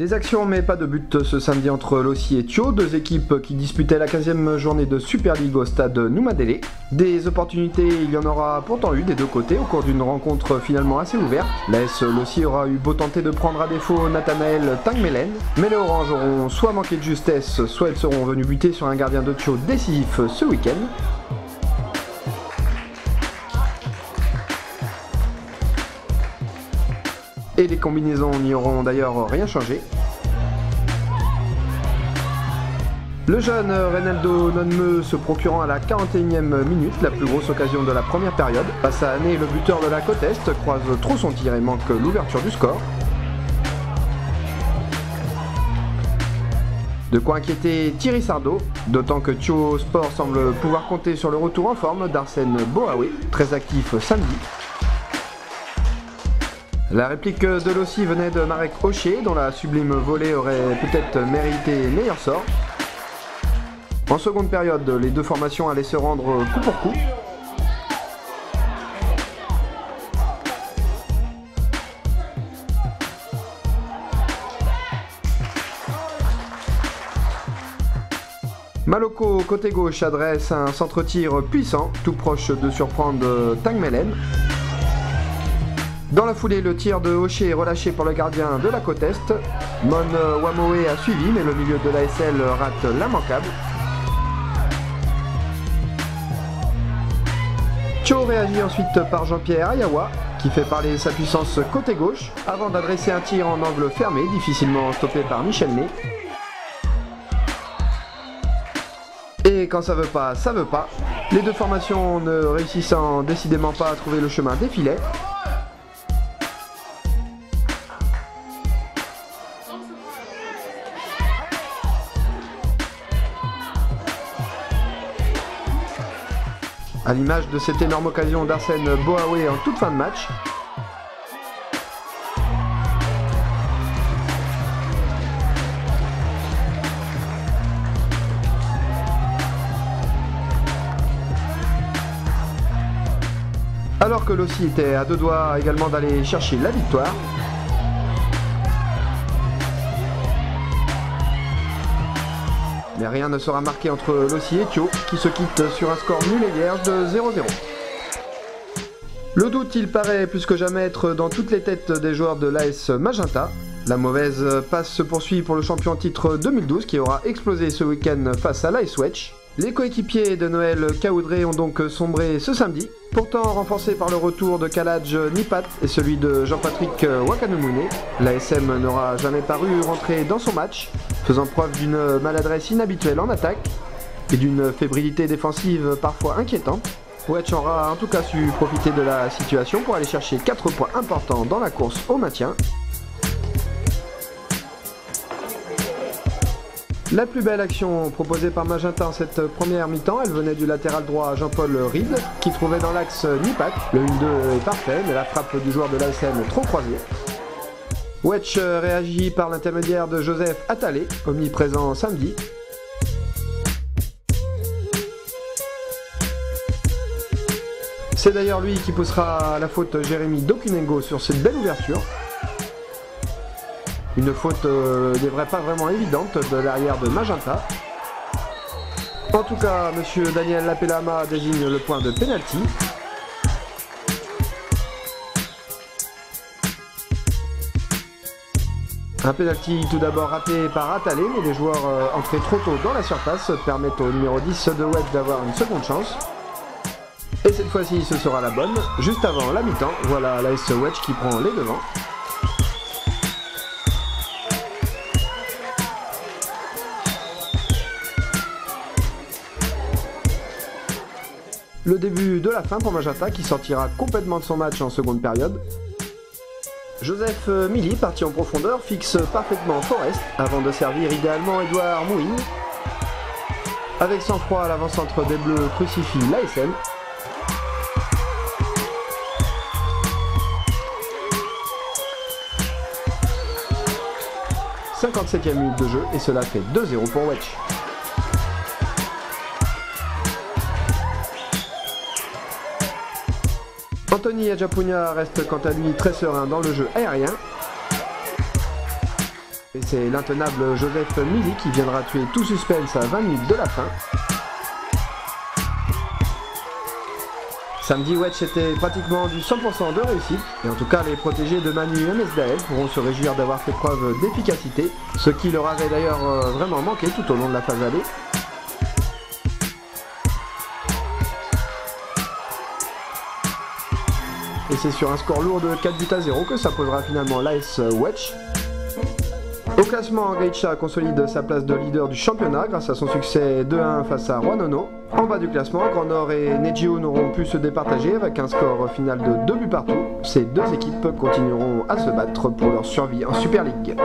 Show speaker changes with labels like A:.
A: Des actions mais pas de but ce samedi entre Lossi et Thio, deux équipes qui disputaient la 15e journée de Super League au stade Noumadélé. Des opportunités, il y en aura pourtant eu des deux côtés au cours d'une rencontre finalement assez ouverte. L'AS Lossi aura eu beau tenter de prendre à défaut Nathanaël Tangmelen, mais les Oranges auront soit manqué de justesse, soit ils seront venus buter sur un gardien de Thio décisif ce week-end. Et les combinaisons n'y auront d'ailleurs rien changé. Le jeune Reynaldo Nonme se procurant à la 41e minute la plus grosse occasion de la première période. Face à Année, le buteur de la côte Est croise trop son tir et manque l'ouverture du score. De quoi inquiéter Thierry Sardo, d'autant que Thio Sport semble pouvoir compter sur le retour en forme d'Arsène Boawe, très actif samedi. La réplique de Lossi venait de Marek Hoché, dont la sublime volée aurait peut-être mérité meilleur sort. En seconde période, les deux formations allaient se rendre coup pour coup. Maloko, côté gauche, adresse un centre-tir puissant, tout proche de surprendre Tangmelen. Dans la foulée, le tir de Hoché est relâché par le gardien de la côte Est. Mon Wamoe a suivi, mais le milieu de l'ASL rate l'immanquable. Thio réagit ensuite par Jean-Pierre Ayawa, qui fait parler sa puissance côté gauche, avant d'adresser un tir en angle fermé, difficilement stoppé par Michel Ney. Et quand ça veut pas, ça veut pas. Les deux formations ne réussissant décidément pas à trouver le chemin des filets. À l'image de cette énorme occasion d'Arsène Boawe en toute fin de match. Alors que Lossi était à deux doigts également d'aller chercher la victoire. Mais rien ne sera marqué entre Lossi et Thio, qui se quittent sur un score nul et vierge de 0-0. Le doute, il paraît plus que jamais être dans toutes les têtes des joueurs de l'AS Magenta. La mauvaise passe se poursuit pour le champion titre 2012 qui aura explosé ce week-end face à l'AS Wedge. Les coéquipiers de Noël Kaoudré ont donc sombré ce samedi, pourtant renforcés par le retour de Kalaj Nipat et celui de Jean-Patrick Wakanomune. L'ASM n'aura jamais paru rentrer dans son match, faisant preuve d'une maladresse inhabituelle en attaque et d'une fébrilité défensive parfois inquiétante. Wedge aura en tout cas su profiter de la situation pour aller chercher 4 points importants dans la course au maintien. La plus belle action proposée par Magenta en cette première mi-temps, elle venait du latéral droit Jean-Paul Ried, qui trouvait dans l'axe Nipat. Le 1-2 est parfait, mais la frappe du joueur de l'ASM est trop croisée. Wedge réagit par l'intermédiaire de Joseph Attalé, omniprésent samedi. C'est d'ailleurs lui qui poussera la faute Jérémy Dokunengo sur cette belle ouverture. Une faute n'est pas vraiment évidente de l'arrière de Magenta. En tout cas, monsieur Daniel Lapelama désigne le point de pénalty. Un pénalty tout d'abord raté par Attalé, mais les joueurs entrés trop tôt dans la surface permettent au numéro 10 de Wedge d'avoir une seconde chance. Et cette fois-ci, ce sera la bonne. Juste avant la mi-temps, voilà l'AS Wedge qui prend les devants. Le début de la fin pour Magenta qui sortira complètement de son match en seconde période. Joseph Milly, parti en profondeur, fixe parfaitement Forest avant de servir idéalement Edouard Mouine. Avec sang-froid, l'avant-centre des Bleus crucifie l'ASM. « 57e minute de jeu et cela fait 2-0 pour Wedge. Anthony Adjapunia reste quant à lui très serein dans le jeu aérien. Et c'est l'intenable Joseph Mili qui viendra tuer tout suspense à 20 minutes de la fin. Samedi, Wedge était pratiquement du 100% de réussite, et en tout cas les protégés de Manu MSDL pourront se réjouir d'avoir fait preuve d'efficacité, ce qui leur avait d'ailleurs vraiment manqué tout au long de la phase aller. Et c'est sur un score lourd de 4-0 que s'imposera finalement l'AS Wedge. Au classement, Greicha consolide sa place de leader du championnat grâce à son succès 2-1 face à Roanono. En bas du classement, Grand Nord et Nejio n'auront pu se départager avec un score final de 2 buts partout. Ces deux équipes continueront à se battre pour leur survie en Super League.